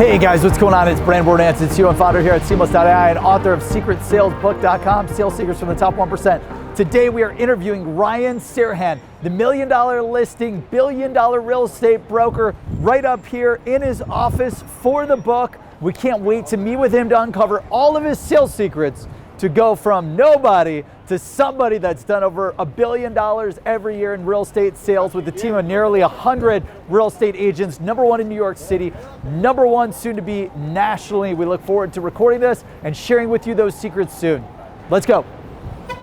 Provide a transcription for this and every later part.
Hey guys, what's going on? It's Brandon Bornancin, CEO and founder here at Seamless.ai and author of SecretSalesBook.com, Sales Secrets from the Top 1%. Today we are interviewing Ryan Serhant, the $1 million listing, $1 billion real estate broker, right up here in his office for the book. We can't wait to meet with him to uncover all of his sales secrets to go from nobody to somebody that's done over $1 billion every year in real estate sales with a team of nearly 100 real estate agents, #1 in New York City, #1 soon to be nationally. We look forward to recording this and sharing with you those secrets soon. Let's go.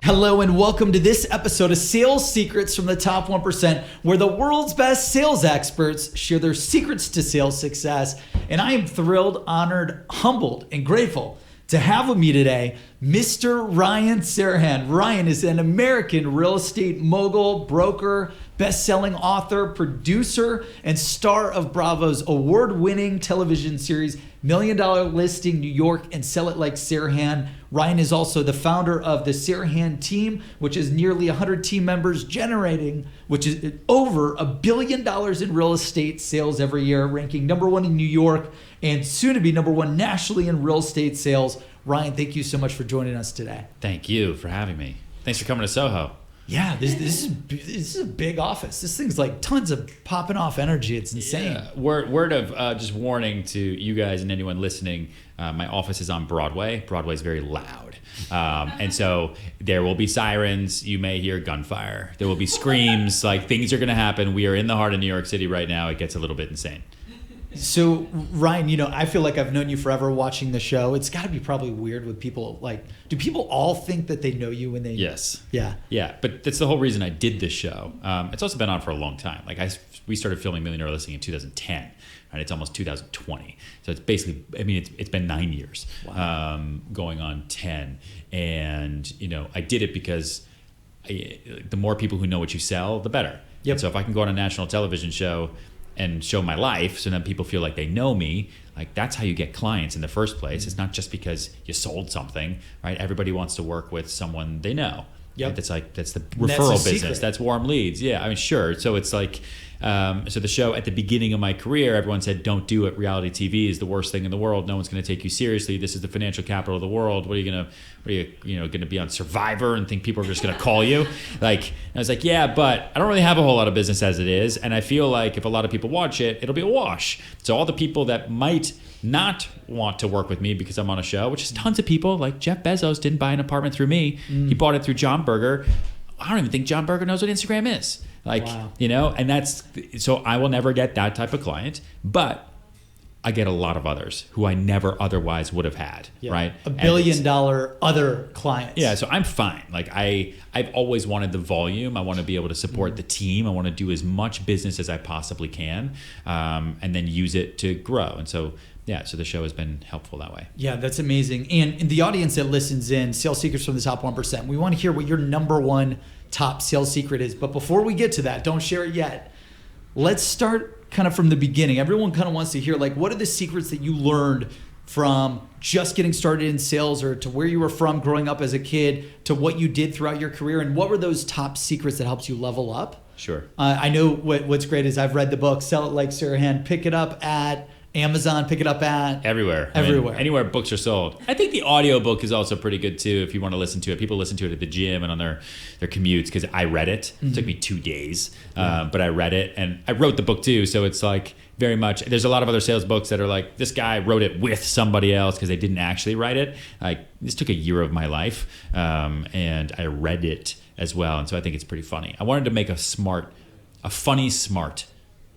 Hello and welcome to this episode of Sales Secrets from the Top 1%, where the world's best sales experts share their secrets to sales success. And I am thrilled, honored, humbled, and grateful to have with me today, Mr. Ryan Serhant. Ryan is an American real estate mogul, broker, best-selling author, producer, and star of Bravo's award-winning television series, $1 Million Listing New York and Sell It Like Serhant. Ryan is also the founder of the Serhant team, which is nearly 100 team members generating, which is over $1 billion in real estate sales every year, ranking #1 in New York and soon to be #1 nationally in real estate sales. Ryan, thank you so much for joining us today. Thank you for having me. Thanks for coming to Soho. Yeah, this is a big office. This thing's like tons of popping off energy. It's insane. Yeah. Word of just warning to you guys and anyone listening, my office is on Broadway. Broadway's very loud. And so there will be sirens. You may hear gunfire. There will be screams. Like, things are going to happen. We are in the heart of New York City right now. It gets a little bit insane. So Ryan, I feel like I've known you forever watching the show. It's got to be probably weird with people. Like, do people all think that they know you when they? Yes. Yeah. Yeah, but that's the whole reason I did this show. It's also been on for a long time. Like, we started filming $1 Million Listing in 2010, and it's almost 2020. So it's basically, it's been 9 years, wow. Going on 10. And I did it because the more people who know what you sell, the better. Yep. And so if I can go on a national television show and show my life, so then people feel like they know me, like, that's how you get clients in the first place. Mm-hmm. It's not just because you sold something, right? Everybody wants to work with someone they know. Yep. Right? That's the referral business. That's warm leads. Yeah, sure. So it's like, so the show at the beginning of my career, everyone said, don't do it. Reality TV is the worst thing in the world. No one's going to take you seriously. This is the financial capital of the world. What are you going to be on Survivor and think people are just going to call you? Like, I was like, yeah, but I don't really have a whole lot of business as it is. And I feel like if a lot of people watch it, it'll be a wash. So all the people that might not want to work with me because I'm on a show, which is tons of people, like Jeff Bezos didn't buy an apartment through me. He bought it through John Berger. I don't even think John Berger knows what Instagram is. Like, wow. And that's, so I will never get that type of client, but I get a lot of others who I never otherwise would have had, yeah. Right? $1 billion other clients. Yeah, so I'm fine. Like, I've always wanted the volume. I want to be able to support the team. I want to do as much business as I possibly can, and then use it to grow. And so, yeah, so the show has been helpful that way. Yeah, that's amazing. And the audience that listens in, Sales Secrets from the Top 1%, we want to hear what your #1 top sales secret is. But before we get to that, don't share it yet. Let's start kind of from the beginning. Everyone kind of wants to hear, like, what are the secrets that you learned from just getting started in sales, or to where you were from growing up as a kid, to what you did throughout your career, and what were those top secrets that helped you level up? Sure. I know what's great is I've read the book, Sell It Like Serhant. Pick it up at Amazon, pick it up at everywhere. Anywhere books are sold. I think the audiobook is also pretty good too if you want to listen to it. People listen to it at the gym and on their commutes, because I read it. Mm-hmm. It took me 2 days, but I read it, and I wrote the book too. So it's like very much, there's a lot of other sales books that are like, this guy wrote it with somebody else because they didn't actually write it. Like, this took a year of my life, and I read it as well. And so I think it's pretty funny. I wanted to make a funny, smart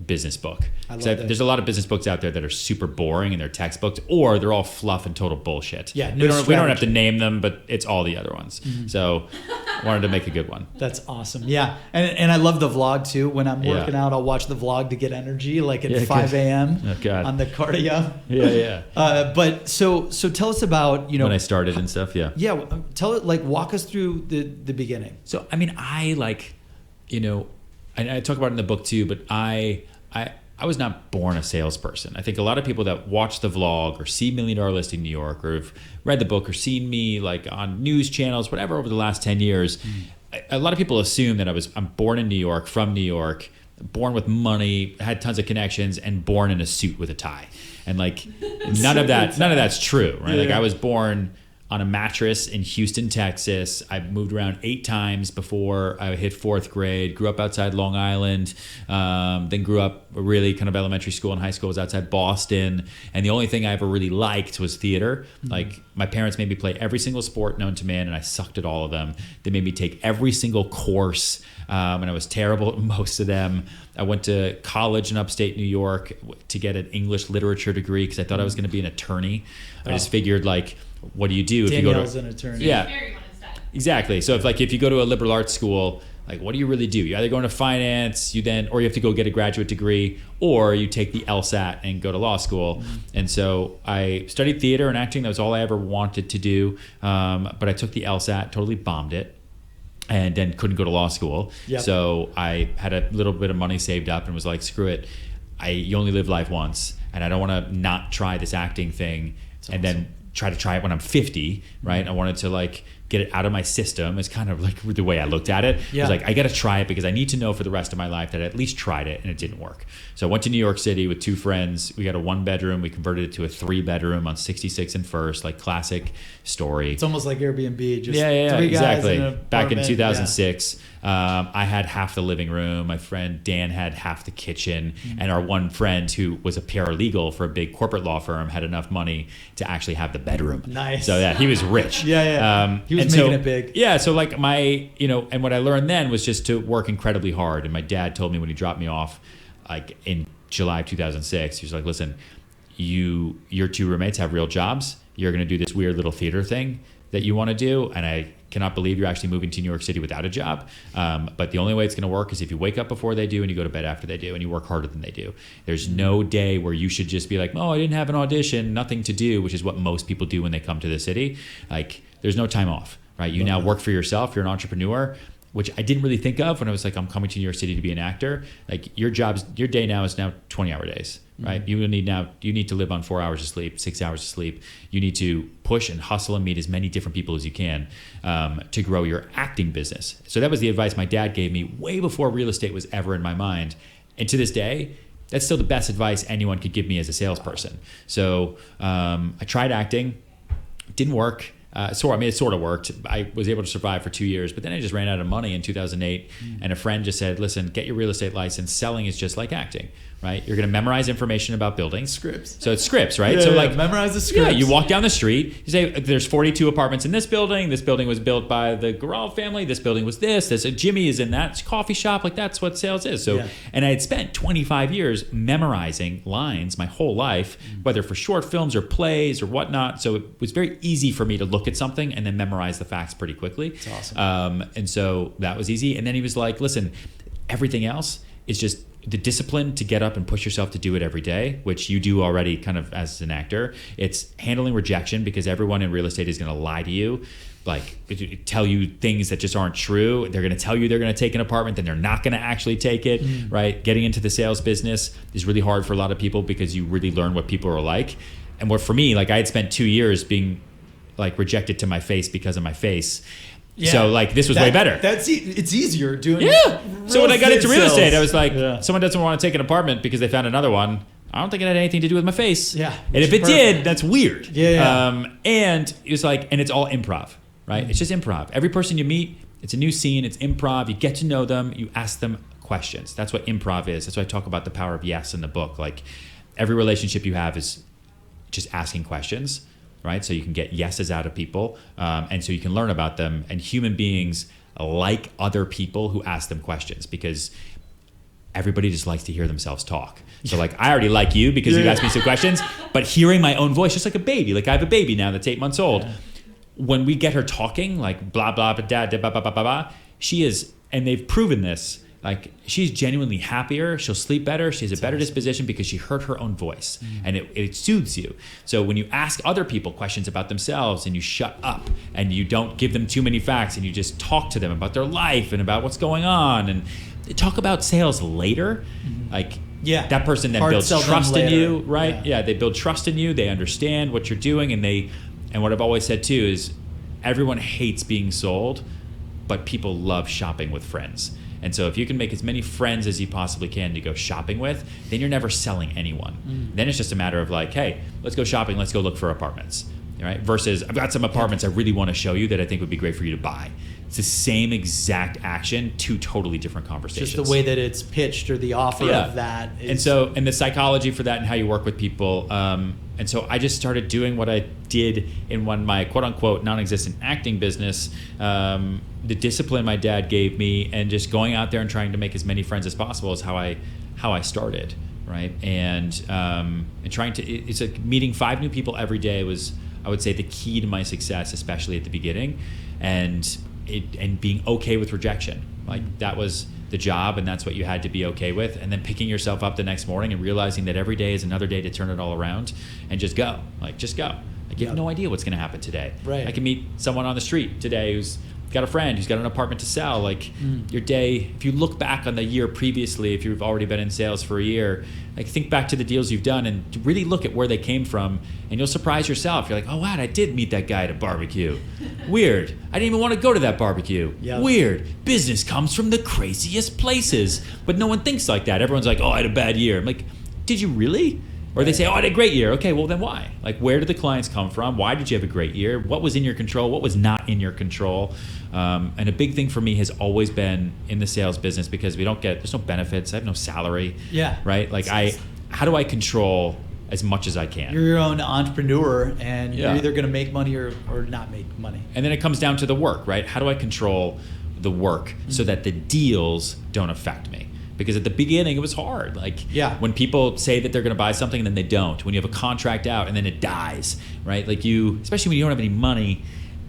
business book. There's a lot of business books out there that are super boring and they're textbooks, or they're all fluff and total bullshit. Yeah, we don't have to name them, but it's all the other ones. Mm-hmm. So I wanted to make a good one. That's awesome. Yeah, and I love the vlog too. When I'm working out, I'll watch the vlog to get energy, like at 5 a.m. on the cardio. Yeah. But so tell us about when I started and stuff. Yeah. Yeah, tell it, like, walk us through the beginning. So I like, and I talk about it in the book too, but I was not born a salesperson. I think a lot of people that watch the vlog or see $1 Million Listing New York, or have read the book or seen me like on news channels, whatever, over the last 10 years, a lot of people assume that I'm born in New York, from New York, born with money, had tons of connections, and born in a suit with a tie. And like none of that's true, right? Like I was born on a mattress in Houston, Texas. I moved around 8 times before I hit 4th grade. Grew up outside Long Island. Then grew up really kind of elementary school and high school was outside Boston. And the only thing I ever really liked was theater. Like my parents made me play every single sport known to man, and I sucked at all of them. They made me take every single course, and I was terrible at most of them. I went to college in upstate New York to get an English literature degree because I thought I was going to be an attorney. I just figured like, what do you do if Danielle's you go to an attorney? Yeah, exactly. So if you go to a liberal arts school, like what do you really do? You either go into finance, or you have to go get a graduate degree, or you take the LSAT and go to law school. And so I studied theater and acting. That was all I ever wanted to do. But I took the LSAT, totally bombed it, and then couldn't go to law school. Yep. So I had a little bit of money saved up and was like, screw it. You only live life once, and I don't want to not try this acting thing and then try it when I'm 50, right? I wanted to like get it out of my system. It's kind of like the way I looked at it. Yeah. I was like, I got to try it because I need to know for the rest of my life that I at least tried it and it didn't work. So I went to New York City with 2 friends. We got a 1-bedroom. We converted it to a 3-bedroom on 66 and First, like classic story. It's almost like Airbnb. Just Yeah, 3 guys exactly. in an Back in apartment. 2006, I had half the living room. My friend Dan had half the kitchen, and our one friend who was a paralegal for a big corporate law firm had enough money to actually have the bedroom. Nice. So yeah, he was rich. Yeah. He was making it big. Yeah, so like and what I learned then was just to work incredibly hard. And my dad told me when he dropped me off, like in July of 2006, he was like, listen, your 2 roommates have real jobs. You're going to do this weird little theater thing that you want to do, and I cannot believe you're actually moving to New York City without a job. But the only way it's going to work is if you wake up before they do and you go to bed after they do and you work harder than they do. There's no day where you should just be like, oh, I didn't have an audition, nothing to do, which is what most people do when they come to the city. Like, there's no time off, right? You now work for yourself. You're an entrepreneur, which I didn't really think of when I was like, I'm coming to New York City to be an actor. Like your day now is now 20-hour days, right? You need to live on 4 hours of sleep, 6 hours of sleep. You need to push and hustle and meet as many different people as you can to grow your acting business. So that was the advice my dad gave me way before real estate was ever in my mind. And to this day, that's still the best advice anyone could give me as a salesperson. So I tried acting, didn't work. It sort of worked. I was able to survive for 2 years, but then I just ran out of money in 2008. And a friend just said, listen, get your real estate license. Selling is just like acting, right? You're going to memorize information about buildings. Scripts. So it's scripts, right? Yeah, so like memorize the scripts. Yeah, you walk down the street, you say, there's 42 apartments in this building. This building was built by the Garal family. This building was this. Jimmy is in that coffee shop. Like that's what sales is. So, and I had spent 25 years memorizing lines my whole life, whether for short films or plays or whatnot. So it was very easy for me to look at something and then memorize the facts pretty quickly. That's awesome. And so that was easy. And then he was like, listen, everything else is just the discipline to get up and push yourself to do it every day, which you do already kind of as an actor. It's handling rejection because everyone in real estate is going to lie to you, like tell you things that just aren't true. They're going to tell you they're going to take an apartment, then they're not going to actually take it, right? Getting into the sales business is really hard for a lot of people because you really learn what people are like. And what for me, like I had spent 2 years being like rejected to my face because of my face. Yeah. So like this was way better. It's easier doing. Yeah. So when I got into real sales. estate, I was like, someone doesn't want to take an apartment because they found another one. I don't think it had anything to do with my face. Yeah. And if it did, that's weird. Yeah. And it was like, and it's all improv, right? It's just improv. Every person you meet, it's a new scene. It's improv. You get to know them. You ask them questions. That's what improv is. That's why I talk about the power of yes in the book. Like every relationship you have is just asking questions. Right, so you can get yeses out of people, and so you can learn about them. And human beings like other people who ask them questions because everybody just likes to hear themselves talk. So like I already like you because you asked me some questions, but hearing my own voice, just like a baby, like I have a baby now that's 8 months old. Yeah. When we get her talking, like blah blah blah blah blah blah blah blah, she is, and they've proven this. Like she's genuinely happier. She'll sleep better. She has a better disposition because she heard her own voice, and it soothes you. So when you ask other people questions about themselves and you shut up and you don't give them too many facts and you just talk to them about their life and about what's going on and talk about sales later, like that person then builds trust in you, right? Yeah, they build trust in you. They understand what you're doing, and what I've always said too is everyone hates being sold, but people love shopping with friends. And so if you can make as many friends as you possibly can to go shopping with, then you're never selling anyone. Then it's just a matter of like, hey, let's go shopping, let's go look for apartments, right? Versus I've got some apartments I really want to show you that I think would be great for you to buy. It's the same exact action, two totally different conversations. Just the way that it's pitched or the offer of that. And the psychology for that and how you work with people. And so I just started doing what I did in my quote unquote non-existent acting business. The discipline my dad gave me and just going out there and trying to make as many friends as possible is how I started, right? And trying to, it's like meeting 5 new people every day was, I would say, the key to my success, especially at the beginning, and being okay with rejection. Like that was the job, and that's what you had to be okay with. And then picking yourself up the next morning and realizing that every day is another day to turn it all around and just go. Like you have no idea what's going to happen today. Right. I can meet someone on the street today who's got a friend who's got an apartment to sell. Like your day, if you look back on the year previously, if you've already been in sales for a year, like think back to the deals you've done and really look at where they came from, and you'll surprise yourself. You're like, oh wow, I did meet that guy at a barbecue. Weird. I didn't even want to go to that barbecue. Yep. Weird. Business comes from the craziest places, but no one thinks like that. Everyone's like, oh, I had a bad year. I'm like, did you really? Or they say, oh, I had a great year. Okay, well then why? Like, where did the clients come from? Why did you have a great year? What was in your control? What was not in your control? And a big thing for me has always been in the sales business, because there's no benefits. I have no salary. Yeah. Right? Like how do I control as much as I can? You're your own entrepreneur, and you're either going to make money or not make money. And then it comes down to the work, right? How do I control the work so that the deals don't affect me? Because at the beginning it was hard. Like when people say that they're going to buy something and then they don't, when you have a contract out and then it dies, right? Like especially when you don't have any money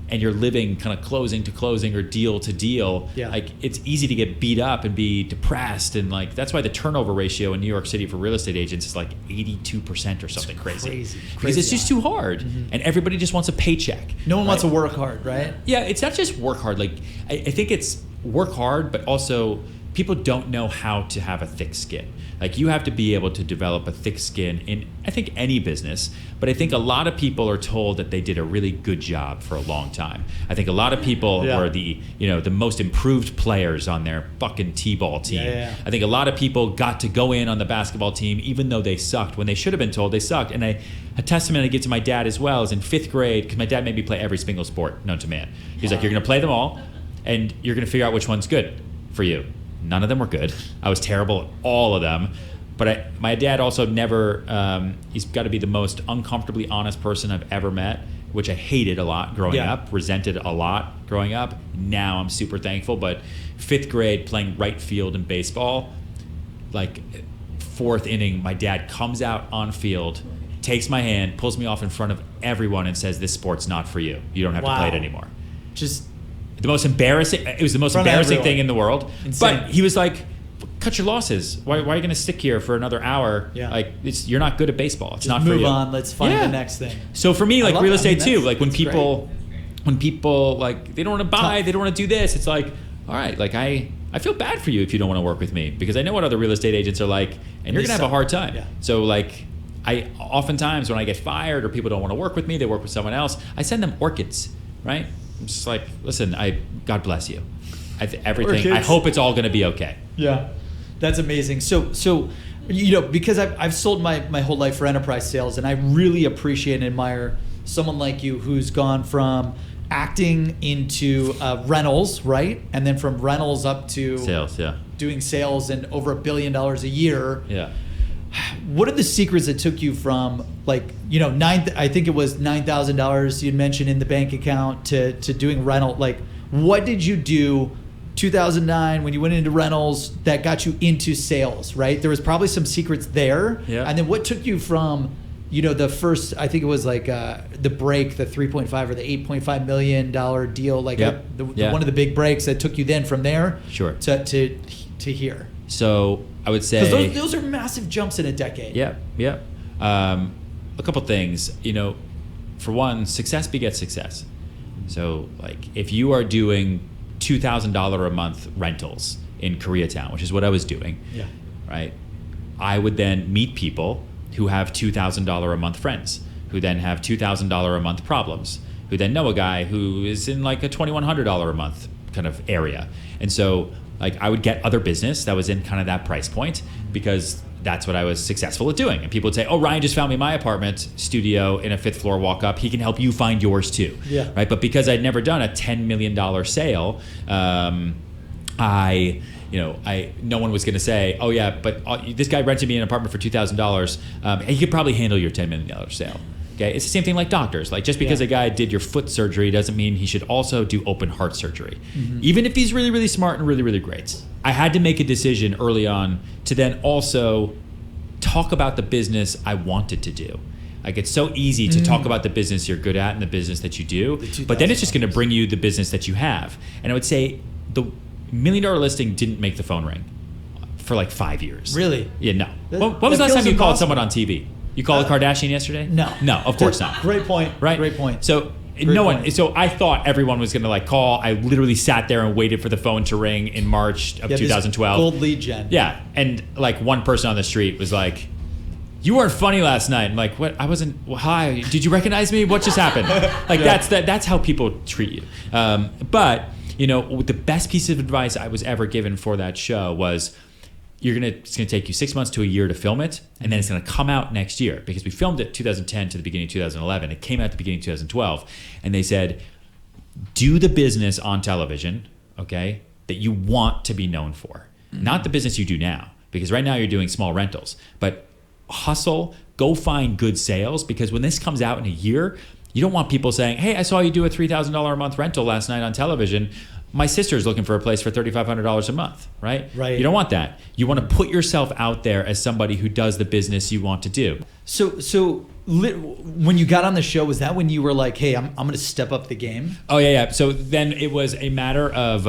and you're living kind of closing to closing or deal to deal, like it's easy to get beat up and be depressed. And like, that's why the turnover ratio in New York City for real estate agents is like 82% or something crazy. Because it's just too hard. And everybody just wants a paycheck. No one wants to work hard, right? Yeah, it's not just work hard. Like I think it's work hard, but also people don't know how to have a thick skin. Like you have to be able to develop a thick skin in, I think, any business. But I think a lot of people are told that they did a really good job for a long time. I think a lot of people were the most improved players on their fucking T-ball team. I think a lot of people got to go in on the basketball team even though they sucked when they should have been told they sucked. And a testament I give to my dad as well is in 5th grade, because my dad made me play every single sport known to man. He's like, you're going to play them all and you're going to figure out which one's good for you. None of them were good. I was terrible at all of them. But my dad also never, he's got to be the most uncomfortably honest person I've ever met, which I hated a lot growing up, resented a lot growing up. Now I'm super thankful. But 5th grade, playing right field in baseball, like 4th inning, my dad comes out on field, takes my hand, pulls me off in front of everyone and says, this sport's not for you. You don't have to play it anymore. Just... It was the most embarrassing thing in the world. Insane. But he was like, cut your losses. Why are you going to stick here for another hour? Like you're not good at baseball. It's not for you. Move on. Let's find the next thing. So for me, like real estate too, like when people like they don't want to buy, they don't want to do this, it's like, all right, like I feel bad for you if you don't want to work with me, because I know what other real estate agents are like, and you're going to have a hard time. So like I oftentimes when I get fired or people don't want to work with me, they work with someone else, I send them orchids, right? I'm just like, listen, God bless you. Everything. Orchids. I hope it's all going to be okay. Yeah, that's amazing. So because I've sold my whole life for enterprise sales, and I really appreciate and admire someone like you who's gone from acting into rentals, right, and then from rentals up to sales, doing sales and over $1 billion a year. Yeah. What are the secrets that took you from I think it was $9,000 you'd mentioned in the bank account to doing rental? Like, what did you do 2009 when you went into rentals that got you into sales, right? There was probably some secrets there. Yeah. And then what took you from, the first, I think it was like the break, the 3.5 or the $8.5 million deal, like one of the big breaks that took you then from there to here. So I would say... Because those are massive jumps in a decade. Yeah. A couple things. For one, success begets success. So like if you are doing $2,000 a month rentals in Koreatown, which is what I was doing, right? I would then meet people who have $2,000 a month friends, who then have $2,000 a month problems, who then know a guy who is in like a $2,100 a month kind of area. And so like I would get other business that was in kind of that price point because that's what I was successful at doing. And people would say, oh, Ryan just found me my apartment studio in a 5th floor walk up. He can help you find yours too. Yeah. Right. But because I'd never done a $10 million sale, no one was going to say, oh yeah, but this guy rented me an apartment for $2,000. He could probably handle your $10 million sale. Okay, it's the same thing like doctors. Like just because a guy did your foot surgery doesn't mean he should also do open heart surgery, even if he's really, really smart and really, really great. I had to make a decision early on to then also talk about the business I wanted to do. Like it's so easy to talk about the business you're good at and the business that you do, but then it's just going to bring you the business that you have. And I would say the $1 million listing didn't make the phone ring for like 5 years. Really? Yeah, no. When was the last time you called someone on TV? You called a Kardashian yesterday? No. No, of course not. Great point. Right? Great point. So so I thought everyone was going to like call. I literally sat there and waited for the phone to ring in March of 2012. Gold lead gen. Yeah. And like one person on the street was like, you weren't funny last night. I'm like, what? I wasn't. Well, hi. Did you recognize me? What just happened? Like that's how people treat you. But the best piece of advice I was ever given for that show was, it's going to take you 6 months to a year to film it, and then it's going to come out next year, because we filmed it 2010 to the beginning of 2011. It came out at the beginning of 2012, and they said, do the business on television, okay, that you want to be known for, not the business you do now, because right now you're doing small rentals, but hustle, go find good sales, because when this comes out in a year, you don't want people saying, hey, I saw you do a $3,000 a month rental last night on television. My sister's looking for a place for $3,500 a month, right? Right. You don't want that. You want to put yourself out there as somebody who does the business you want to do. So when you got on the show, was that when you were like, hey, I'm going to step up the game? Oh, yeah. So then it was a matter of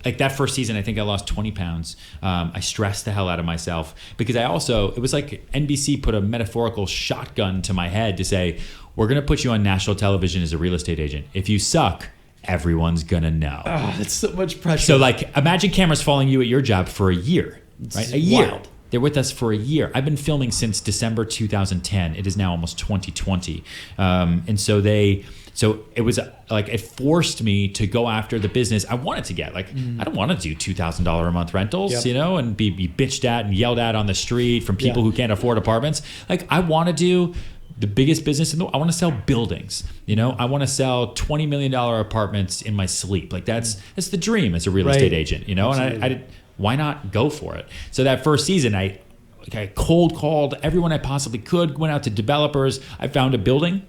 like that first season, I think I lost 20 pounds. I stressed the hell out of myself because it was like NBC put a metaphorical shotgun to my head to say, we're going to put you on national television as a real estate agent. If you suck, everyone's gonna know. Oh, that's so much pressure. So like imagine cameras following you at your job for a year, right? A year. Wild. They're with us for a year. I've been filming since December 2010. It is now almost 2020. And so it was like, it forced me to go after the business I wanted to get. Like, I don't want to do $2,000 a month rentals, and be bitched at and yelled at on the street from people who can't afford apartments. Like, I want to do the biggest business in the world. I want to sell buildings. I want to sell $20 million apartments in my sleep. Like that's the dream as a real estate agent. And I why not go for it? So that first season, I cold called everyone I possibly could. Went out to developers. I found a building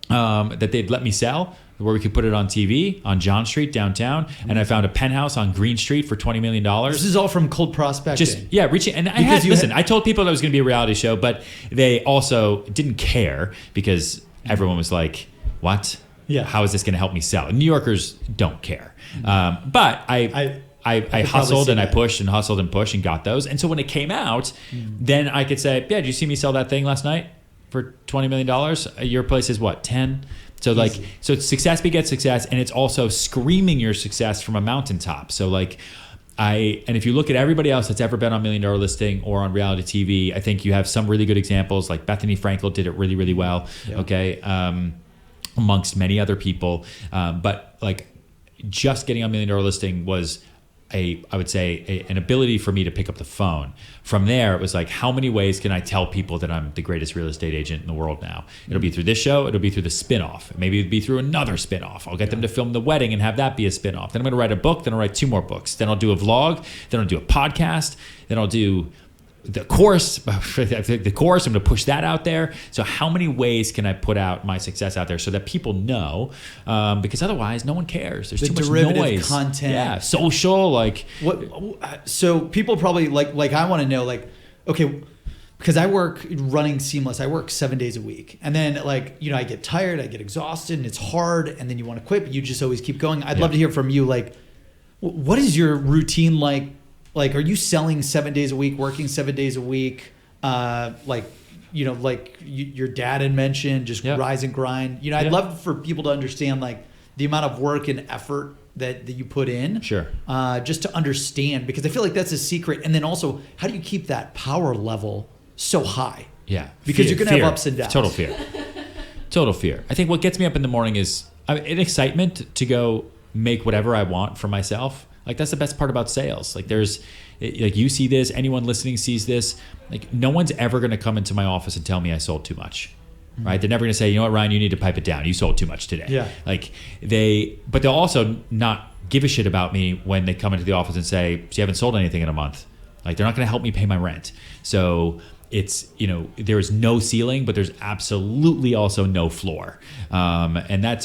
that they'd let me sell, where we could put it on TV on John Street downtown, and I found a penthouse on Green Street for $20 million. This is all from cold prospecting. Reaching. And I told people that it was going to be a reality show, but they also didn't care because everyone was like, what? Yeah. How is this going to help me sell? And New Yorkers don't care. But I hustled and I pushed and hustled and pushed and got those. And so when it came out, then I could say, yeah, did you see me sell that thing last night for $20 million? Your place is what, 10? So so success begets success, and it's also screaming your success from a mountaintop. So and if you look at everybody else that's ever been on $1 Million Listing or on reality TV, I think you have some really good examples. Like Bethany Frankel did it really, really well. Yeah. Okay, amongst many other people, but like just getting on $1 Million Listing was I would say an ability for me to pick up the phone. From there, it was like, how many ways can I tell people that I'm the greatest real estate agent in the world now? It'll be through this show. It'll be through the spinoff. Maybe it'll be through another spinoff. I'll get them to film the wedding and have that be a spinoff. Then I'm going to write a book. Then I'll write 2 more books. Then I'll do a vlog. Then I'll do a podcast. Then I'll do the course. I'm going to push that out there. So how many ways can I put out my success out there so that people know? Because otherwise, no one cares. There's too much noise. Content. Yeah, social. What? So people probably like I want to know, like, okay, because I work running Seamless. I work 7 days a week, and then I get tired, I get exhausted, and it's hard, and then you want to quit, but you just always keep going. I'd love to hear from you. Like, what is your routine like? Like, are you selling 7 days a week, working 7 days a week? Your dad had mentioned, just rise and grind. I'd love for people to understand like the amount of work and effort that you put in. Sure. Just to understand, because I feel like that's a secret. And then also, how do you keep that power level so high? Yeah. Because you're going to have ups and downs. Total fear. Total fear. I think what gets me up in the morning is an excitement to go make whatever I want for myself. Like that's the best part about sales. Like you see this, anyone listening sees this. Like no one's ever going to come into my office and tell me I sold too much. Right? They're never going to say, you know what, Ryan, you need to pipe it down. You sold too much today. Yeah. But they'll also not give a shit about me when they come into the office and say, so you haven't sold anything in a month. Like they're not going to help me pay my rent. So it's, there is no ceiling, but there's absolutely also no floor. And that's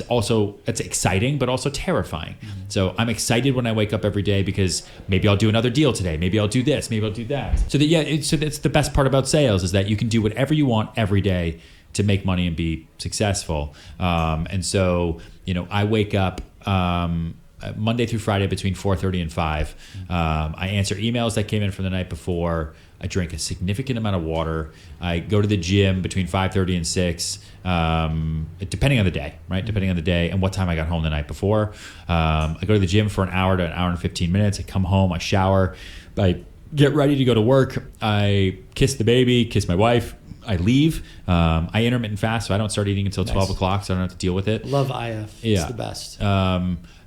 exciting, but also terrifying. So I'm excited when I wake up every day because maybe I'll do another deal today. Maybe I'll do this. Maybe I'll do that. So that's the best part about sales is that you can do whatever you want every day to make money and be successful. And so, I wake up Monday through Friday between 4:30 and 5. I answer emails that came in from the night before. I drink a significant amount of water. I go to the gym between 5:30 and 6, depending on the day, right? Depending on the day and what time I got home the night before. I go to the gym for an hour to an hour and 15 minutes. I come home, I shower, I get ready to go to work. I kiss the baby, kiss my wife. I leave. I intermittent fast, so I don't start eating until 12 o'clock, so I don't have to deal with it. Love IF. It's the best.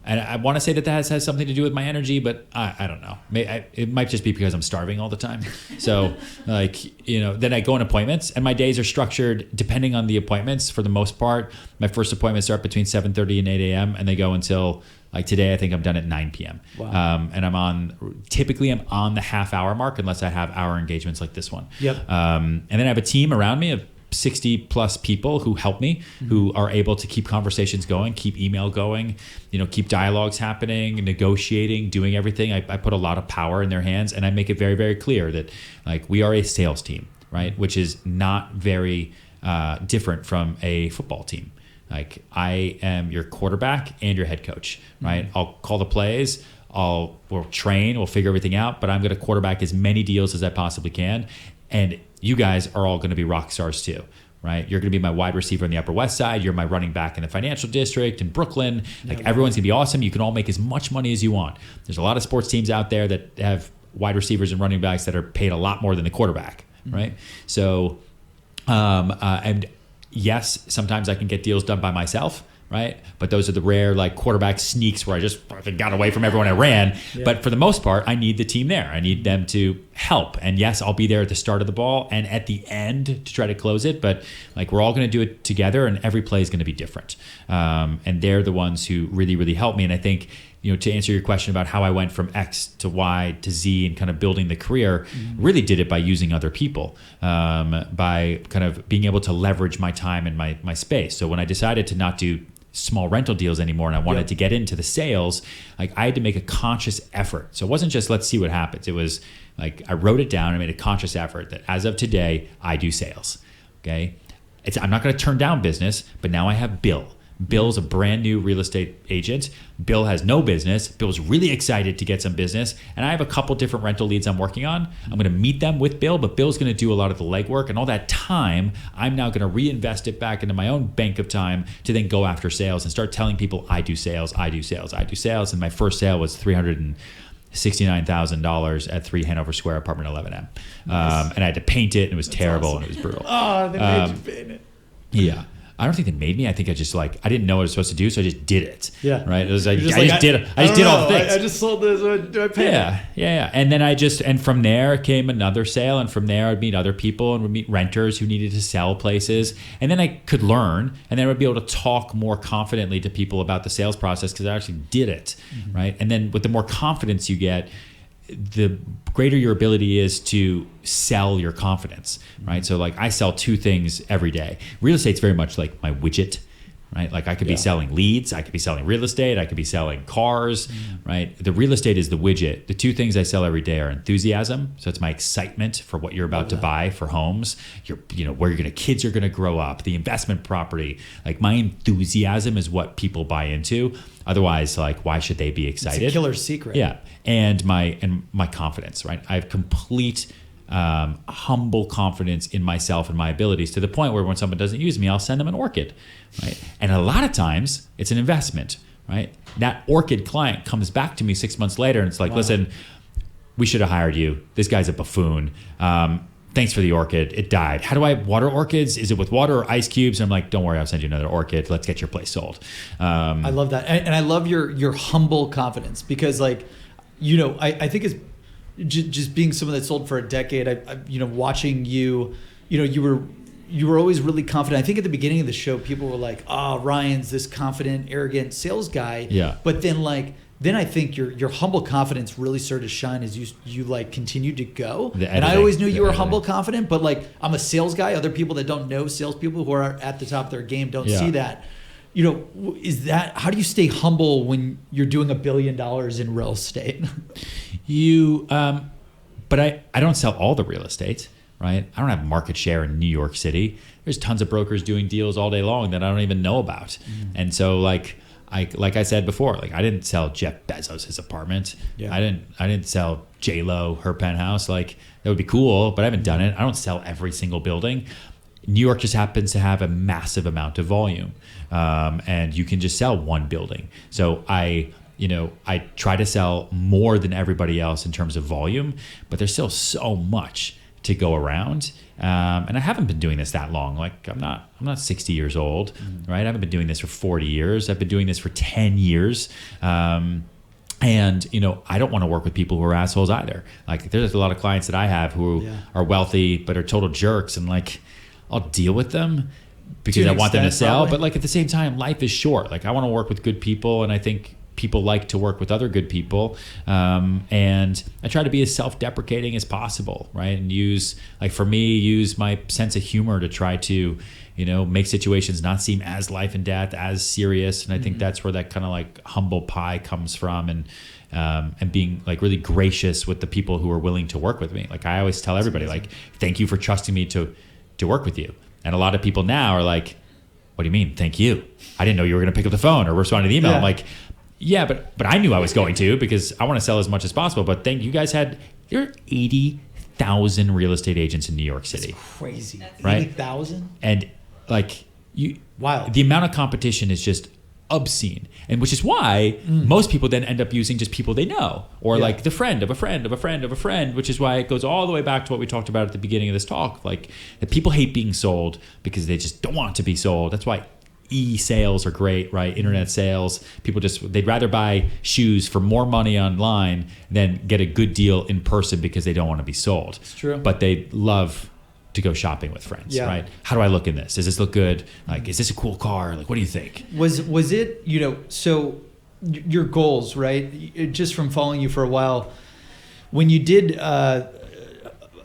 And I want to say that has something to do with my energy, but I don't know. It might just be because I'm starving all the time. So, then I go on appointments, and my days are structured depending on the appointments. For the most part, my first appointments start between 7:30 and 8 a.m., and they go until, like today, I think I'm done at 9 p.m. Wow. And I'm on the half-hour mark unless I have hour engagements like this one. Yep. And then I have a team around me of 60 plus people who help me, who are able to keep conversations going, keep email going, keep dialogues happening, negotiating, doing everything. I put a lot of power in their hands, and I make it very, very clear that we are a sales team, right? Which is not very different from a football team. I am your quarterback and your head coach, right? I'll call the plays. We'll train, we'll figure everything out, but I'm going to quarterback as many deals as I possibly can. And you guys are all going to be rock stars too, right? You're going to be my wide receiver on the Upper West Side. You're my running back in the financial district in Brooklyn. Everyone's going to be awesome. You can all make as much money as you want. There's a lot of sports teams out there that have wide receivers and running backs that are paid a lot more than the quarterback, right? So, and yes, sometimes I can get deals done by myself, right? But those are the rare quarterback sneaks where I just fucking got away from everyone I ran. Yeah. But for the most part, I need the team there. I need them to help. And yes, I'll be there at the start of the ball and at the end to try to close it. But we're all going to do it together, and every play is going to be different. And they're the ones who really, really help me. And I think, to answer your question about how I went from X to Y to Z and kind of building the career, really did it by using other people, by kind of being able to leverage my time and my space. So when I decided to not do small rental deals anymore and I wanted to get into the sales, I had to make a conscious effort. So it wasn't just let's see what happens. It was I wrote it down and made a conscious effort that as of today, I do sales. Okay. I'm not going to turn down business, but now I have Bill. Bill's a brand new real estate agent. Bill has no business. Bill's really excited to get some business. And I have a couple different rental leads I'm working on. I'm going to meet them with Bill, but Bill's going to do a lot of the legwork. And all that time, I'm now going to reinvest it back into my own bank of time to then go after sales and start telling people I do sales, I do sales, I do sales. And my first sale was $369,000 at 3 Hanover Square, apartment 11M. Nice. And I had to paint it, and it was terrible, awesome. And it was brutal. Oh, they made you paint it. Yeah. I don't think they made me. I think I just I didn't know what I was supposed to do, so I just did it. Yeah. Right. It was I just did all the things. I just sold this. Do I pay? Yeah. And then and from there came another sale, and from there I'd meet other people and would meet renters who needed to sell places, and then I could learn, and then I would be able to talk more confidently to people about the sales process because I actually did it, right? And then with the more confidence you get, the greater your ability is to sell your confidence, right? So I sell two things every day. Real estate's very much like my widget, right? I could be selling leads, I could be selling real estate, I could be selling cars, right? The real estate is the widget. The two things I sell every day are enthusiasm. So it's my excitement for what you're about to buy for homes, where kids are going to grow up, the investment property. My enthusiasm is what people buy into. Otherwise, why should they be excited? It's a killer secret. Yeah. And my confidence, right? I have complete humble confidence in myself and my abilities to the point where when someone doesn't use me, I'll send them an orchid, right? And a lot of times it's an investment, right? That orchid client comes back to me 6 months later and it's listen, we should have hired you. This guy's a buffoon. Thanks for the orchid. It died. How do I water orchids? Is it with water or ice cubes? And I'm like, don't worry, I'll send you another orchid. Let's get your place sold. I love that. And I love your humble confidence because I think it's just being someone that sold for a decade. Watching you, you were always really confident. I think at the beginning of the show, people were like, "Oh, Ryan's this confident, arrogant sales guy." Yeah. But then I think your humble confidence really started to shine as you like continued to go. And I always knew you were humble, confident, but like I'm a sales guy. Other people that don't know salespeople who are at the top of their game don't see that. How do you stay humble when you're doing $1 billion in real estate? But I don't sell all the real estate, right? I don't have market share in New York City. There's tons of brokers doing deals all day long that I don't even know about. And so like I said before, like I didn't sell Jeff Bezos his apartment. Yeah. I didn't sell J-Lo her penthouse. Like that would be cool, but I haven't done it. I don't sell every single building. New York just happens to have a massive amount of volume, and you can just sell one building. So I try to sell more than everybody else in terms of volume, but there's still so much to go around. And I haven't been doing this that long. Like I'm not 60 years old, right? I haven't been doing this for 40 years. I've been doing this for 10 years. And I don't want to work with people who are assholes either. Like there's a lot of clients that I have who are wealthy, but are total jerks. And like, I'll deal with them because I want them to sell. Probably. But like at the same time, life is short. Like I want to work with good people. And I think people like to work with other good people. And I try to be as self-deprecating as possible, right? And use my sense of humor to try to, make situations not seem as life and death, as serious. And I think that's where that kind of like humble pie comes from. And being like really gracious with the people who are willing to work with me. Like I always tell everybody, like, thank you for trusting me to work with you. And a lot of people now are like, what do you mean? Thank you. I didn't know you were going to pick up the phone or respond to the email. Yeah. I'm like, yeah, but I knew I was going to because I want to sell as much as possible. But you guys there are 80,000 real estate agents in New York City. That's crazy. Right? 80,000? And like wow. The amount of competition is just obscene. And which is why most people then end up using just people they know or like the friend of a friend of a friend of a friend, which is why it goes all the way back to what we talked about at the beginning of this talk. Like that people hate being sold because they just don't want to be sold. That's why e-sales are great, right? Internet sales. People they'd rather buy shoes for more money online than get a good deal in person because they don't want to be sold. It's true. But they love to go shopping with friends, right? How do I look in this? Does this look good? Like, is this a cool car? Like, what do you think? Was it, so your goals, right? Just from following you for a while, when you did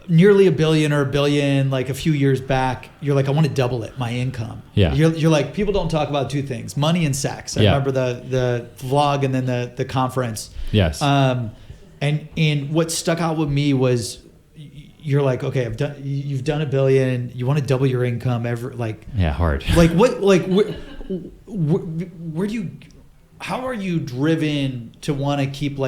nearly $1 billion or $1 billion, like a few years back, you're like, I want to double it, my income. Yeah. You're like, people don't talk about two things, money and sex. I remember the vlog and then the conference. Yes. And what stuck out with me was, you're like, okay, you've done $1 billion. You want to double your income hard. Like what, like where do you, how are you driven to want to keep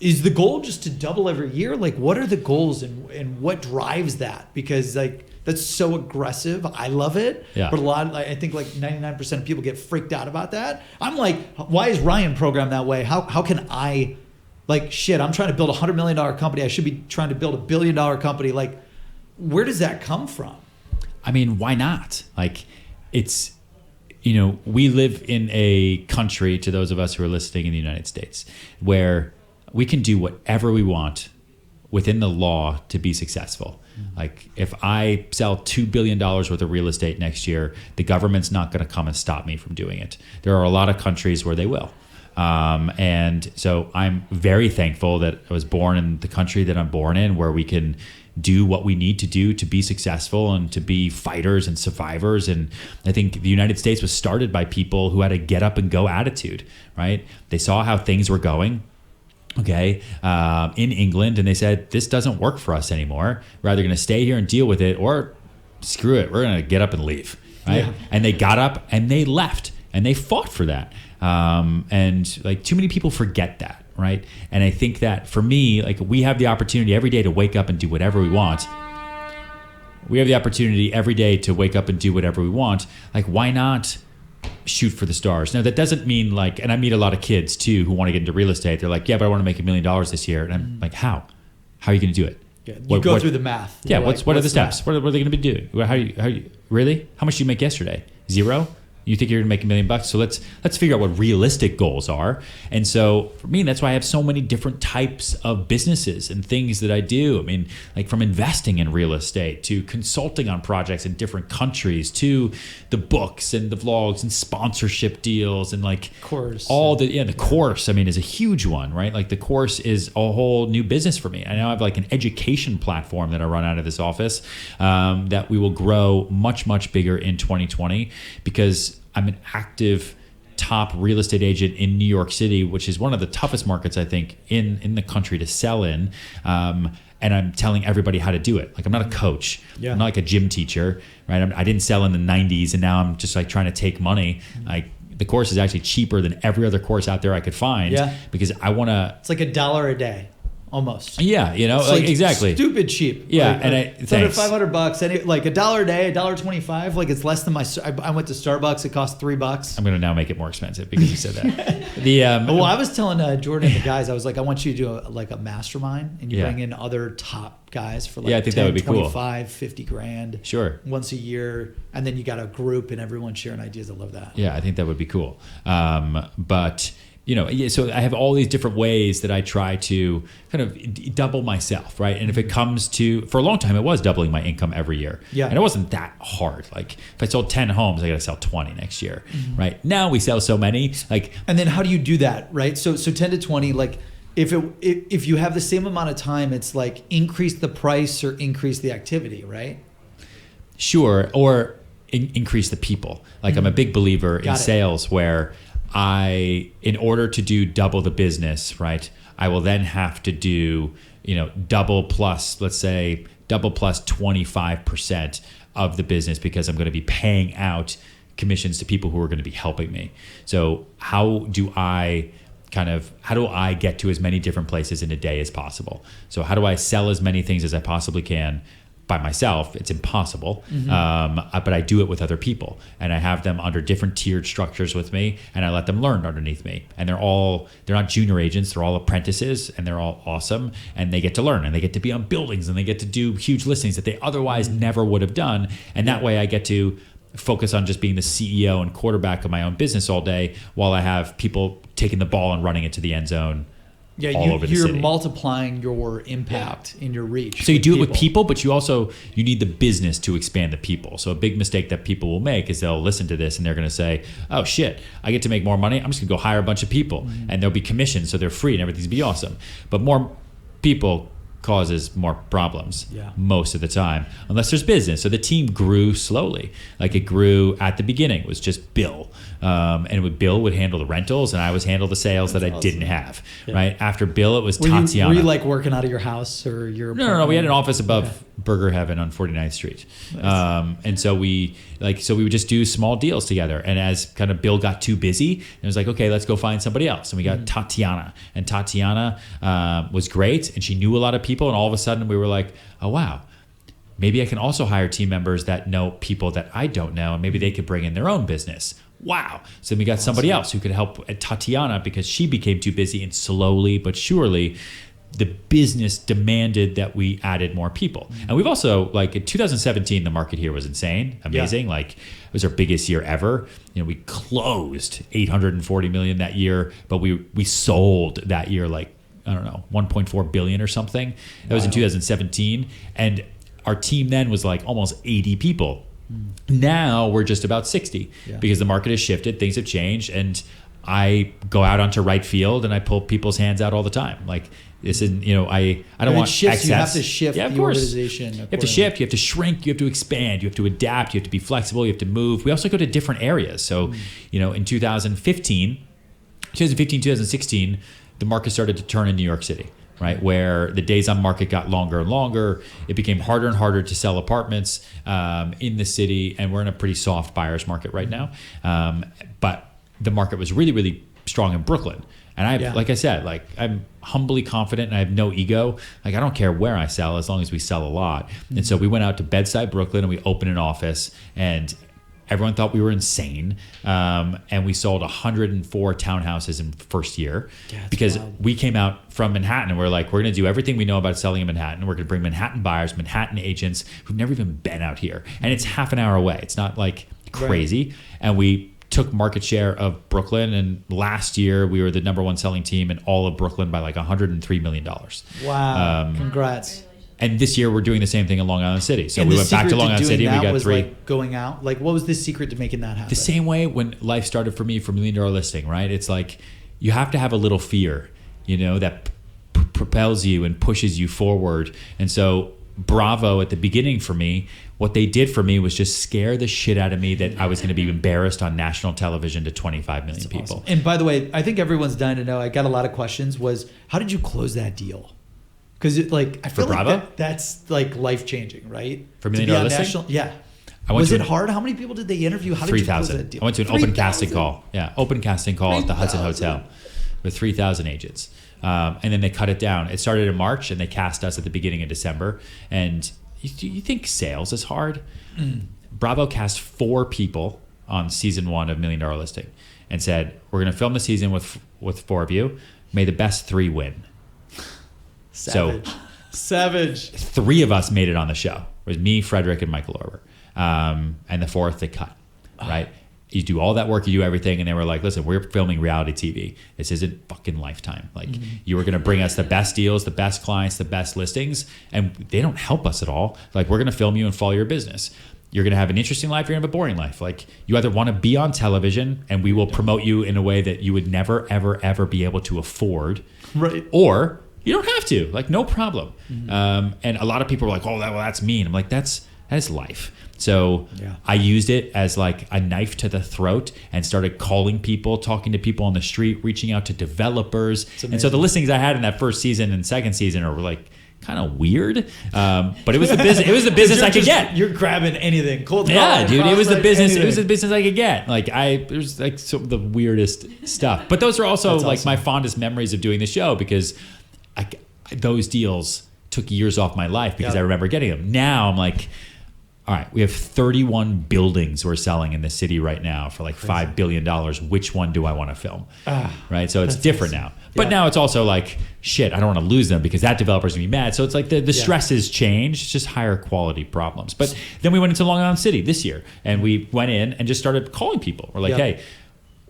is the goal just to double every year? Like what are the goals and what drives that? Because like, that's so aggressive. I love it. Yeah. But I think like 99% of people get freaked out about that. I'm like, why is Ryan programmed that way? How can I, like, shit, I'm trying to build a $100 million company. I should be trying to build $1 billion company. Like, where does that come from? I mean, why not? Like, it's, we live in a country, to those of us who are listening in the United States, where we can do whatever we want within the law to be successful. Like, if I sell $2 billion worth of real estate next year, the government's not going to come and stop me from doing it. There are a lot of countries where they will. And so I'm very thankful that I was born in the country that I'm born in, where we can do what we need to do to be successful and to be fighters and survivors. And I think the United States was started by people who had a get up and go attitude, right? They saw how things were going. In England, and they said, this doesn't work for us anymore. We're either going to stay here and deal with it, or screw it, we're going to get up and leave, right? Yeah. And they got up and they left and they fought for that. And like, too many people forget that, right? And I think that for me, like, we have the opportunity every day to wake up and do whatever we want. We have the opportunity every day to wake up and do whatever we want. Like, why not shoot for the stars? Now, that doesn't mean like, and I meet a lot of kids too who want to get into real estate. They're like, yeah, but I want to make $1 million this year. And I'm like, how? How are you going to do it? Yeah, you go through the math. Yeah. What are the steps? What are they going to be doing? How you really? How much did you make yesterday? 0? You think you're gonna make $1 million? So let's figure out what realistic goals are. And so for me, that's why I have so many different types of businesses and things that I do. I mean, like from investing in real estate to consulting on projects in different countries to the books and the vlogs and sponsorship deals and like course. The course, I mean, is a huge one, right? Like the course is a whole new business for me. I now have like an education platform that I run out of this office that we will grow much, much bigger in 2020 because I'm an active top real estate agent in New York City, which is one of the toughest markets, I think, in the country to sell in. And I'm telling everybody how to do it. Like I'm not a coach. Yeah. I'm not like a gym teacher, right? I didn't sell in the 90s and now I'm just like trying to take money. Like the course is actually cheaper than every other course out there I could find because I want to. It's like $1 a day. Almost. Yeah, you know, it's like exactly. Stupid cheap. Yeah, like, and it's under $500. And like $1 a day, $1.25. Like it's less than I went to Starbucks. It cost $3. I'm going to now make it more expensive because you said that. Well, I was telling Jordan and the guys, I was like, I want you to do a mastermind, and you bring in other top guys for like I think 10, that would be 25, cool. 50 grand. Sure. Once a year, and then you got a group and everyone sharing ideas. I love that. Yeah, I think that would be cool. But. You know, so I have all these different ways that I try to kind of double myself, right? And if it comes to, for a long time, it was doubling my income every year. Yeah. And it wasn't that hard. Like if I sold 10 homes, I got to sell 20 next year, right? Now we sell so many, like. And then how do you do that, right? So 10 to 20, like if you have the same amount of time, it's like increase the price or increase the activity, right? Sure. Or increase the people. Like I'm a big believer in sales where in order to do double the business, right, I will then have to do, double plus, let's say, double plus 25% of the business because I'm going to be paying out commissions to people who are going to be helping me. So how do I get to as many different places in a day as possible? So how do I sell as many things as I possibly can? By myself, it's impossible, but I do it with other people, and I have them under different tiered structures with me, and I let them learn underneath me. And they're not junior agents, they're all apprentices, and they're all awesome, and they get to learn, and they get to be on buildings, and they get to do huge listings that they otherwise never would have done. And that way I get to focus on just being the CEO and quarterback of my own business all day while I have people taking the ball and running it to the end zone. Yeah, you're multiplying your impact in your reach. So you do it with people, but you need the business to expand the people. So a big mistake that people will make is they'll listen to this and they're going to say, oh shit, I get to make more money. I'm just going to go hire a bunch of people and there'll be commissions so they're free and everything's be awesome. But more people causes more problems most of the time, unless there's business. So the team grew slowly. Like it grew at the beginning. It was just Bill. And Bill would handle the rentals and I was handle the sales that I didn't have. Right? After Bill, it was Tatiana. Were you like working out of your house or your apartment? No. We had an office above Burger Heaven on 49th Street. Nice. And so we would just do small deals together. And as kind of Bill got too busy, it was like, okay, let's go find somebody else. And we got Tatiana. And Tatiana was great and she knew a lot of people. And all of a sudden we were like, oh, wow. Maybe I can also hire team members that know people that I don't know, and maybe they could bring in their own business. Wow. So then we got somebody else who could help Tatiana because she became too busy, and slowly but surely the business demanded that we added more people. And we've also, like in 2017, the market here was insane, amazing. Yeah. Like it was our biggest year ever. We closed 840 million that year, but we sold that year like, I don't know, 1.4 billion or something. That was in 2017. And our team then was like almost 80 people. Now we're just about 60 because the market has shifted, things have changed, and I go out onto right field and I pull people's hands out all the time. Like this is, I don't want excess. You have to shift the organization. You have to shift, you have to shrink, you have to expand, you have to adapt, you have to be flexible, you have to move. We also go to different areas. So, in 2015, 2016, the market started to turn in New York City. Right, where the days on market got longer and longer, it became harder and harder to sell apartments in the city, and we're in a pretty soft buyer's market right now. But the market was really, really strong in Brooklyn, and like I said, like I'm humbly confident, and I have no ego. Like I don't care where I sell as long as we sell a lot. And so we went out to Bedside, Brooklyn, and we opened an office, and everyone thought we were insane, and we sold 104 townhouses in the first year because we came out from Manhattan and we're like, we're going to do everything we know about selling in Manhattan. We're going to bring Manhattan buyers, Manhattan agents who've never even been out here. And it's half an hour away. It's not like crazy. Right. And we took market share of Brooklyn. And last year we were the number one selling team in all of Brooklyn by like $103 million. Wow. Congrats. And this year we're doing the same thing in Long Island City. So we went back to Long Island City. We got was 3. Like going out. Like, what was the secret to making that happen? The same way when life started for me for $1 Million Listing, right? It's like you have to have a little fear, that propels you and pushes you forward. And so Bravo at the beginning for me, what they did for me was just scare the shit out of me that I was going to be embarrassed on national television to 25 million people. Awesome. And by the way, I think everyone's dying to know. I got a lot of questions. How did you close that deal? Because I feel like that's like life changing, right? For $1 Million Listing? National, yeah. Was it hard? How many people did they interview? How did you close that deal? I went to an open casting call. Yeah, open casting call at the Hudson Hotel with 3,000 agents. And then they cut it down. It started in March, and they cast us at the beginning of December. And you think sales is hard? Bravo cast 4 people on season 1 of $1 Million Listing and said, we're going to film the season with 4 of you. May the best 3 win. Savage. 3 of us made it on the show. It was me, Frederick, and Michael Orber. And the 4th they cut, right? You do all that work, you do everything, and they were like, listen, we're filming reality TV. This isn't fucking Lifetime. Like, you were going to bring us the best deals, the best clients, the best listings, and they don't help us at all. Like, we're going to film you and follow your business. You're going to have an interesting life, you're going to have a boring life. Like, you either want to be on television, and we will promote you in a way that you would never, ever, ever be able to afford. Right. Or you don't have to. Like, no problem. And a lot of people are like, that's mean. I'm like, that is life. So I used it as like a knife to the throat and started calling people, talking to people on the street, reaching out to developers. And so the listings I had in that first season and second season are like kind of weird. But it was the business. It was the business I could get. You're grabbing anything. Cold call, yeah, dude. It was the business. Anything. It was the business I could get. Like there's like some of the weirdest stuff. But those are also like awesome. My fondest memories of doing the show because those deals took years off my life because I remember getting them. Now I'm like, all right, we have 31 buildings we're selling in the city right now for like $5 billion. Which one do I want to film? Right? So it's different now. But now it's also like, shit, I don't want to lose them because that developer's going to be mad. So it's like the stresses change. It's just higher quality problems. But then we went into Long Island City this year and we went in and just started calling people. We're like, hey,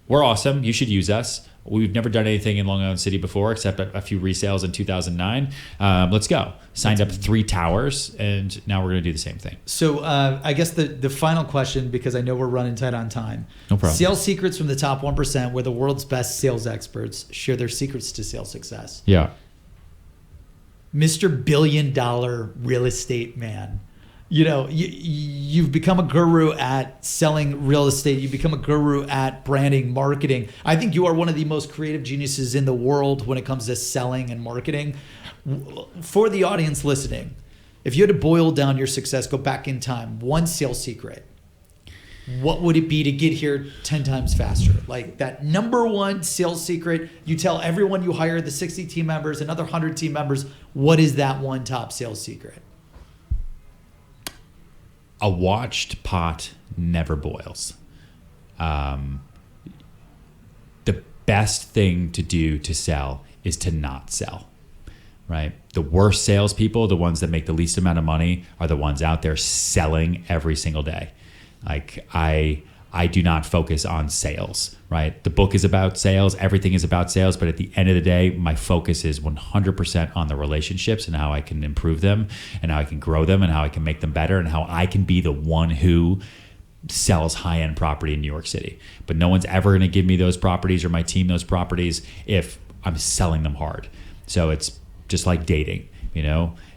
we're awesome. You should use us. We've never done anything in Long Island City before except a few resales in 2009. Let's go. Signed up 3 towers, and now we're going to do the same thing. So I guess the final question, because I know we're running tight on time. No problem. Sales secrets from the top 1%, where the world's best sales experts share their secrets to sales success. Yeah. Mr. $1 billion real estate man. You've become a guru at selling real estate. You've become a guru at branding, marketing. I think you are one of the most creative geniuses in the world when it comes to selling and marketing. For the audience listening, if you had to boil down your success, go back in time, one sales secret, what would it be to get here 10 times faster? Like that number one sales secret, you tell everyone you hire, the 60 team members, another 100 team members, what is that one top sales secret? A watched pot never boils. The best thing to do to sell is to not sell, right? The worst salespeople, the ones that make the least amount of money, are the ones out there selling every single day. Like I do not focus on sales, right? The book is about sales. Everything is about sales. But at the end of the day, my focus is 100% on the relationships and how I can improve them and how I can grow them and how I can make them better and how I can be the one who sells high-end property in New York City. But no one's ever going to give me those properties or my team those properties if I'm selling them hard. So it's just like dating,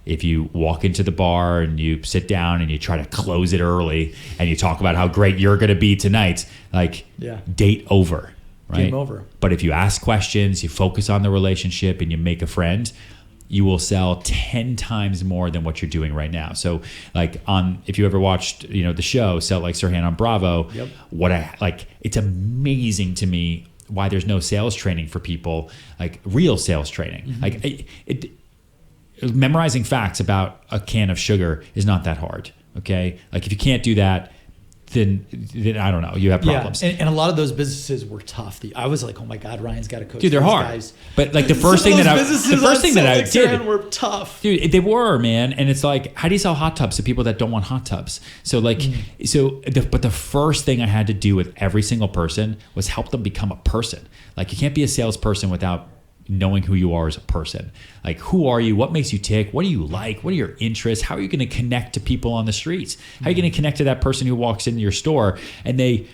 If you walk into the bar and you sit down and you try to close it early and you talk about how great you're going to be tonight, date over, right? Game over. But if you ask questions, you focus on the relationship and you make a friend, you will sell 10 times more than what you're doing right now. So if you ever watched, the show Sell Like Serhant on Bravo, it's amazing to me why there's no sales training for people, like real sales training. Mm-hmm. Memorizing facts about a can of sugar is not that hard, okay? Like if you can't do that, then I don't know. You have problems. Yeah, and a lot of those businesses were tough. I was like, oh my God, Ryan's got to coach. Dude, they're these hard. guys. But like the first thing that I did were tough. Dude, they were, man. And it's like, how do you sell hot tubs to people that don't want hot tubs? So like, but the first thing I had to do with every single person was help them become a person. Like, you can't be a salesperson without knowing who you are as a person. Like, who are you? What makes you tick? What do you like? What are your interests? How are you going to connect to people on the streets? How are you going to connect to that person who walks into your store? And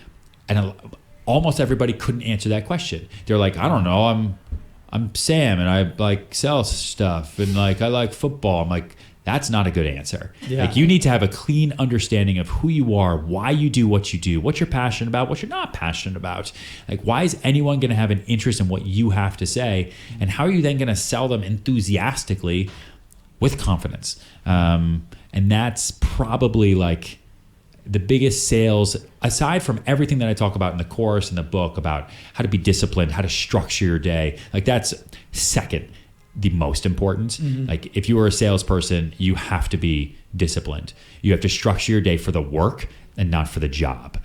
almost everybody couldn't answer that question. They're like, I don't know. I'm Sam and I like sell stuff and like I like football. I'm like, that's not a good answer. Yeah. Like, you need to have a clean understanding of who you are, why you do, what you're passionate about, what you're not passionate about. Like, why is anyone going to have an interest in what you have to say? And how are you then going to sell them enthusiastically with confidence? And that's probably like the biggest sales, aside from everything that I talk about in the course and the book about how to be disciplined, how to structure your day. Like, that's second the most important. Like, if you are a salesperson, you have to be disciplined. You have to structure your day for the work and not for the job,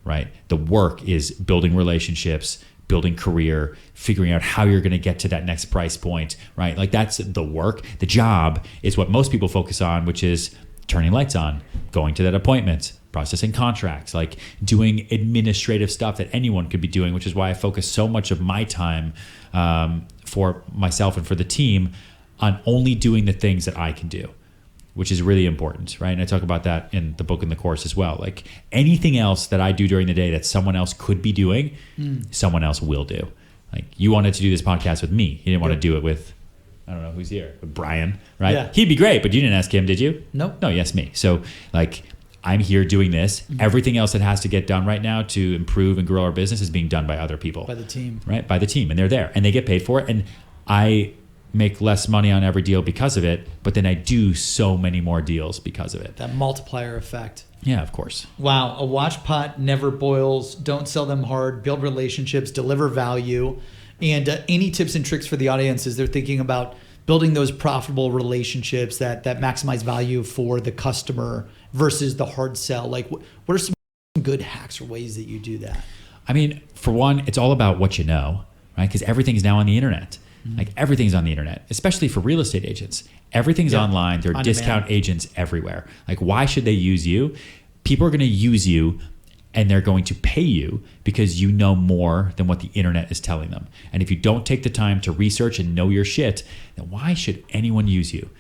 right? The work is building relationships, building career, figuring out how you're going to get to that next price point, right? Like, that's the work. The job is what most people focus on, which is turning lights on, going to that appointment, processing contracts, like doing administrative stuff that anyone could be doing, which is why I focus so much of my time for myself and for the team on only doing the things that I can do, which is really important, right? And I talk about that in the book and the course as well. Like, anything else that I do during the day that someone else could be doing, someone else will do. Like, you wanted to do this podcast with me. You didn't want to do it with, I don't know who's here, with Brian, right? Yeah. He'd be great, but you didn't ask him, did you? Nope. No, yes, me. So like, I'm here doing this. Everything else that has to get done right now to improve and grow our business is being done by other people. By the team. Right? By the team. And they're there. And they get paid for it. And I make less money on every deal because of it. But then I do so many more deals because of it. That multiplier effect. Yeah, of course. Wow. A watch pot never boils. Don't sell them hard. Build relationships. Deliver value. And any tips and tricks for the audience as they're thinking about building those profitable relationships that maximize value for the customer versus the hard sell? Like, what are some good hacks or ways that you do that? I mean, for one, it's all about what you know, right? Because everything's now on the internet. Like, everything's on the internet, especially for real estate agents. Everything's online. There are On discount demand. agents everywhere. Like, why should they use you? People are going to use you, and they're going to pay you because you know more than what the internet is telling them. And if you don't take the time to research and know your shit, then why should anyone use you?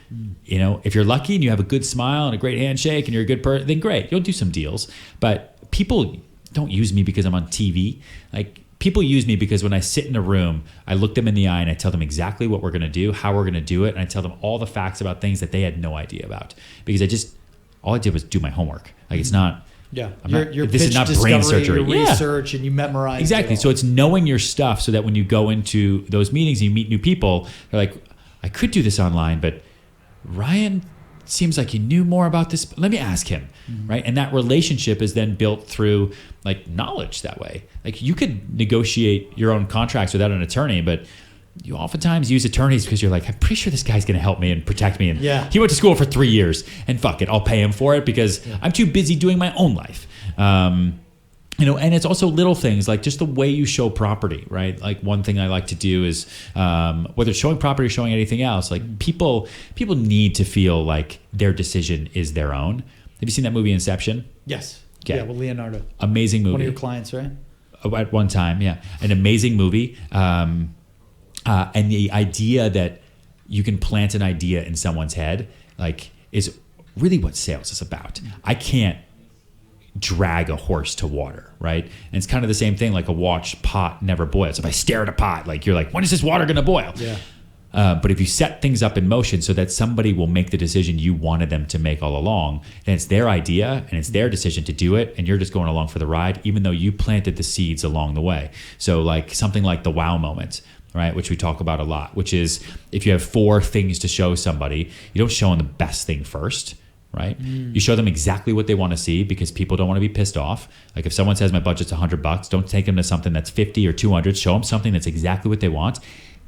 You know, if you're lucky and you have a good smile and a great handshake and you're a good person, then great, you'll do some deals. But people don't use me because I'm on TV. Like, people use me because when I sit in a room, I look them in the eye and I tell them exactly what we're going to do, how we're going to do it. And I tell them all the facts about things that they had no idea about, because all I did was do my homework. Like, it's not, Yeah, your this is not brain surgery. Your research, and you memorize exactly. So it's knowing your stuff, so that when you go into those meetings and you meet new people, they're like, I could do this online, but Ryan seems like he knew more about this. Let me ask him, right? And that relationship is then built through like knowledge that way. Like, you could negotiate your own contracts without an attorney, but you oftentimes use attorneys because you're like, I'm pretty sure this guy's going to help me and protect me. And he went to school for 3 years, and fuck it, I'll pay him for it because I'm too busy doing my own life. You know, and it's also little things like just the way you show property, right? Like, one thing I like to do is whether it's showing property or showing anything else, like people need to feel like their decision is their own. Have you seen that movie Inception? Yes. Okay. Yeah, with Leonardo. Amazing movie. One of your clients, right? At one time, yeah. An amazing movie. And the idea that you can plant an idea in someone's head, like, is really what sales is about. I can't drag a horse to water, right? And it's kind of the same thing, like a watch pot never boils. If I stare at a pot, like, you're like, when is this water going to boil? Yeah. But if you set things up in motion so that somebody will make the decision you wanted them to make all along, then it's their idea and it's their decision to do it, and you're just going along for the ride, even though you planted the seeds along the way. So like something like the wow moment, right, which we talk about a lot, which is if you have 4 things to show somebody, you don't show them the best thing first, right? You show them exactly what they want to see, because people don't want to be pissed off. Like, if someone says my budget's $100, don't take them to something that's 50 or 200. Show them something that's exactly what they want.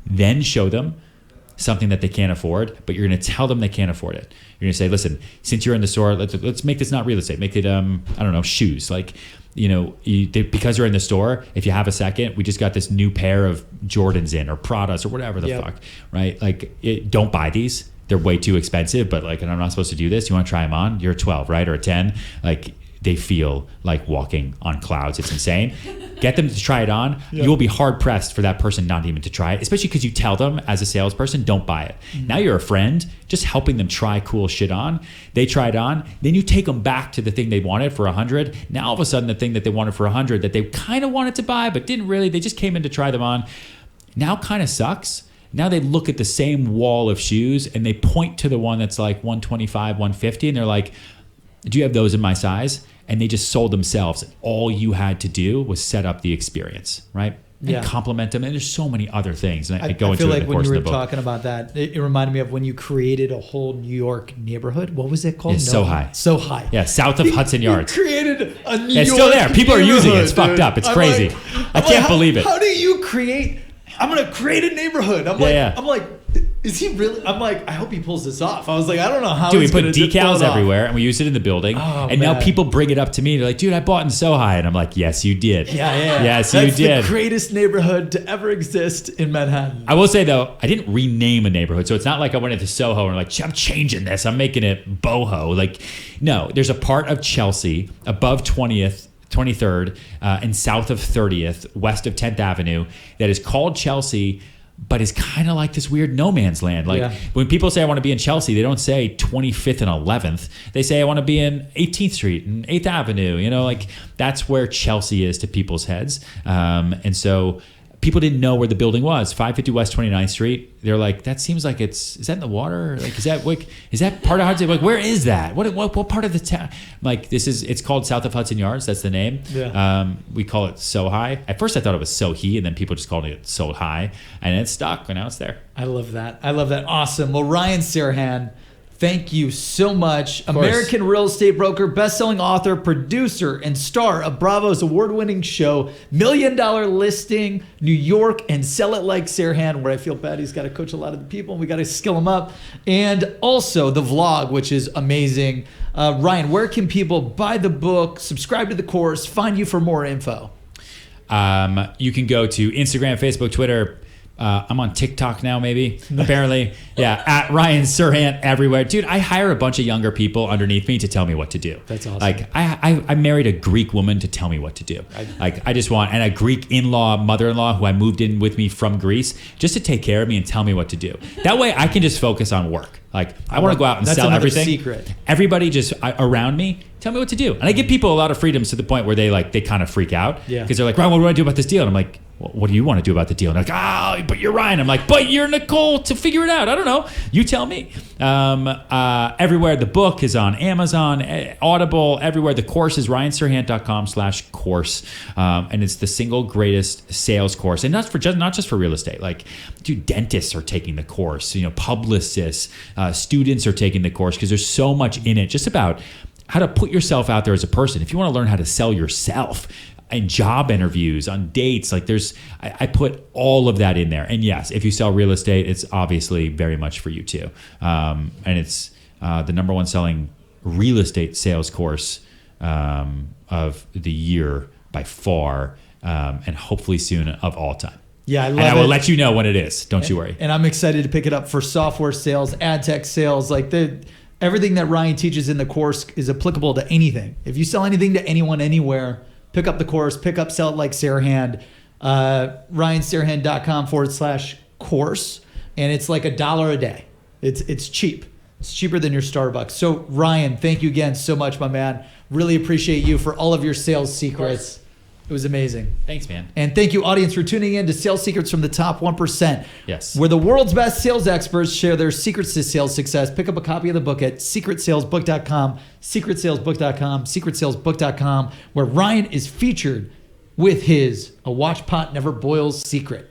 Then show them something that they can't afford, but you're going to tell them they can't afford it. You're going to say, listen, since you're in the store, let's make this not real estate. Make it, I don't know, shoes. Like, because you're in the store, if you have a second, we just got this new pair of Jordans in, or Pradas, or whatever the fuck, right? Like, don't buy these. They're way too expensive, but like, and I'm not supposed to do this. You want to try them on? You're a 12, right? Or a 10. Like, they feel like walking on clouds. It's insane. Get them to try it on. You will be hard pressed for that person not even to try it, especially because you tell them as a salesperson, don't buy it. Now you're a friend, just helping them try cool shit on. They try it on. Then you take them back to the thing they wanted for 100. Now all of a sudden the thing that they wanted for 100 that they kind of wanted to buy, but didn't really, they just came in to try them on, now kind of sucks. Now they look at the same wall of shoes and they point to the one that's like 125, 150, and they're like, do you have those in my size? And they just sold themselves. All you had to do was set up the experience, right? And compliment them. And there's so many other things. And I go into it in the course of the book. I feel like when you were talking about that, it reminded me of when you created a whole New York neighborhood. What was it called? Sohai. Yeah, south of Hudson Yards. You created a New York It's still there. People are using it. It's fucked up. It's crazy. I can't believe it. How do you create... I'm going to create a neighborhood. I'm like, is he really? I'm like, I hope he pulls this off. I was like, I don't know how. Dude, we put decals everywhere and we used it in the building. Now people bring it up to me. They're like, dude, I bought in Sohai. And I'm like, yes, you did. Yeah. Yes, That's you did. The greatest neighborhood to ever exist in Manhattan. I will say, though, I didn't rename a neighborhood. So it's not like I went into Soho and like, I'm changing this. I'm making it boho. Like, no, there's a part of Chelsea above 23rd and south of 30th, west of 10th Avenue, that is called Chelsea, but is kind of like this weird no man's land. Like when people say I want to be in Chelsea, they don't say 25th and 11th. They say I want to be in 18th Street and 8th Avenue. Like that's where Chelsea is to people's heads. And so people didn't know where the building was. 550 West 29th Street. They're like, that seems like is that in the water? Like, is that part of Hudson? Like, where is that? What part of the town? Like, it's called South of Hudson Yards. That's the name. We call it Sohai. At first I thought it was Sohi, and then people just called it Sohai, and it stuck, and now it's there. I love that. Awesome. Well, Ryan Serhant, thank you so much. American real estate broker, best-selling author, producer, and star of Bravo's award-winning show, $1 Million Listing, New York, and Sell It Like Serhant, where I feel bad he's got to coach a lot of the people, and we got to skill them up. And also the vlog, which is amazing. Ryan, where can people buy the book, subscribe to the course, find you for more info? You can go to Instagram, Facebook, Twitter. I'm on TikTok now, maybe. Apparently, at Ryan Serhant everywhere, dude. I hire a bunch of younger people underneath me to tell me what to do. That's awesome. Like I married a Greek woman to tell me what to do. I just want, and a Greek mother-in-law who I moved in with me from Greece, just to take care of me and tell me what to do. That way, I can just focus on work. Like I want to go out and sell everything. Secret. Everybody just around me, tell me what to do, and I give people a lot of freedoms to the point where they kind of freak out because they're like, Ryan, what do I do about this deal? And I'm like, well, what do you want to do about the deal? And they're like, but you're Ryan. I'm like, but you're Nicole to figure it out. I don't know. You tell me. Everywhere. The book is on Amazon, Audible, everywhere. The course is ryanserhant.com/course. And it's the single greatest sales course. And not just for real estate. Like, dude, dentists are taking the course, publicists, students are taking the course because there's so much in it just about how to put yourself out there as a person. If you want to learn how to sell yourself, in job interviews, on dates, like I put all of that in there. And yes, if you sell real estate, it's obviously very much for you too. And it's the number one selling real estate sales course of the year by far, and hopefully soon of all time. Yeah, I love it. And I will let you know when it is. Don't you worry. And I'm excited to pick it up for software sales, ad tech sales, everything that Ryan teaches in the course is applicable to anything. If you sell anything to anyone, anywhere, pick up the course, Sell It Like Serhant, ryanserhant.com/course. And it's like $1 a day. It's cheap. It's cheaper than your Starbucks. So Ryan, thank you again so much, my man. Really appreciate you for all of your sales secrets. It was amazing. Thanks, man. And thank you, audience, for tuning in to Sales Secrets from the Top 1%. Yes. Where the world's best sales experts share their secrets to sales success. Pick up a copy of the book at secretsalesbook.com, secretsalesbook.com, where Ryan is featured with his A Watch Pot Never Boils secret.